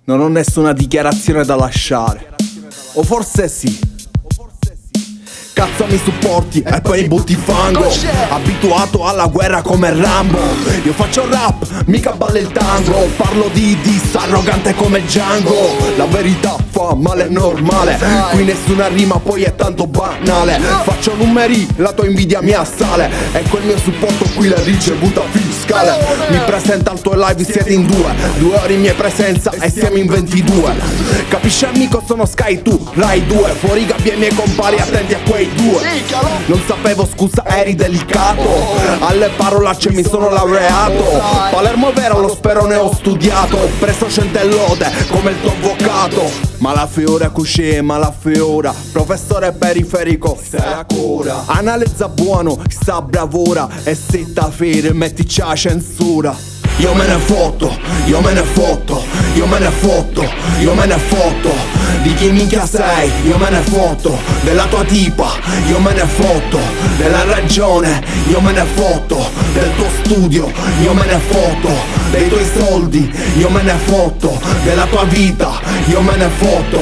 Non ho nessuna dichiarazione da lasciare. O forse sì. Cazzo mi supporti e poi mi butti fango. Abituato alla guerra come Rambo. Io faccio rap, mica balle il tango. Parlo di diss, arrogante come Django. La verità fa male, è normale. Qui nessuna rima, poi è tanto banale. Faccio numeri, la tua invidia mi assale. E quel mio supporto qui l'ha ricevuta fiscale. Mi presenta al tuo live, siete in 2 ore in mia presenza e siamo in 22. Capisci amico, sono Sky, tu Rai 2. Fuori gabbia i miei compari, attenti a quei 2. Non sapevo, scusa, eri delicato. Alle parolacce mi sono laureato. Palermo è vero, lo spero, ne ho studiato. Ho preso centellode come il tuo avvocato. Malafiore cuscì, malafiora. Professore periferico, se la cura. Analizza buono, sta bravura. E se ta fede, mettici la censura. Io me ne fotto, io me ne fotto, io me ne fotto, io me ne fotto. Di chi minchia sei, io me ne fotto. Della tua tipa, io me ne fotto. Della ragione, io me ne fotto. Del tuo studio, io me ne fotto. Dei tuoi soldi, io me ne fotto. Della tua vita, io me ne fotto.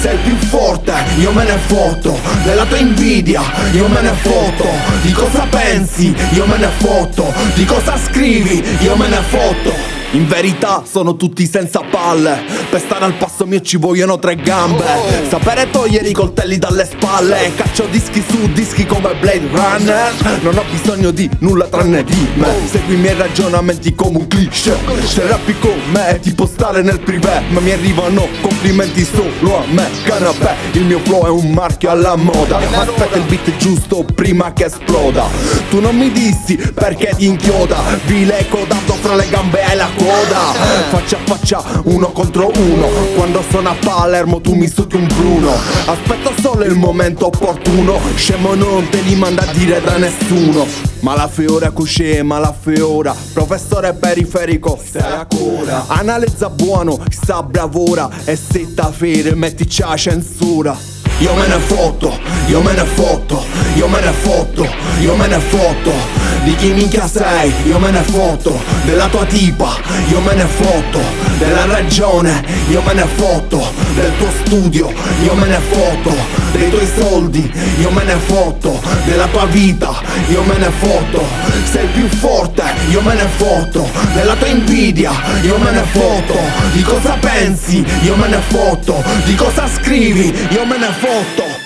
Sei più forte, io me ne fotto. Della tua invidia, io me ne fotto. Di cosa pensi, io me ne fotto. Di cosa scrivi, io me ne fotto. In verità sono tutti senza palle. Per stare al passo mio ci vogliono 3 gambe. Sapere togliere i coltelli dalle spalle. Caccio dischi su dischi come Blade Runner. Non ho bisogno di nulla tranne di me. Segui i miei ragionamenti come un cliché. Se rappi con me ti può stare nel privé. Ma mi arrivano complimenti solo a me. Canapè, il mio flow è un marchio alla moda. Ma aspetta il beat giusto prima che esploda. Tu non mi dissi perché ti inchioda. Vile codato fra le gambe e la coda. Faccia a faccia, 1 contro 1. Quando sono a Palermo tu mi succhi un Bruno. Aspetto solo il momento opportuno. Scemo non te li manda a dire da nessuno. Malafiore cuscì, malafiora. Professore periferico, se la cura. Analizza buono, sta bravura. E se ta fede, mettici la censura. Io me ne fotto, io me ne fotto, io me ne fotto, io me ne fotto. Di chi minchia sei, io me ne fotto. Della tua tipa, io me ne fotto. Della ragione, io me ne fotto. Del tuo studio, io me ne fotto. Dei tuoi soldi, io me ne fotto. Della tua vita, io me ne fotto. Sei più forte, io me ne fotto. Della tua invidia, io me ne fotto. Di cosa pensi, io me ne fotto. Di cosa scrivi, io me ne fotto.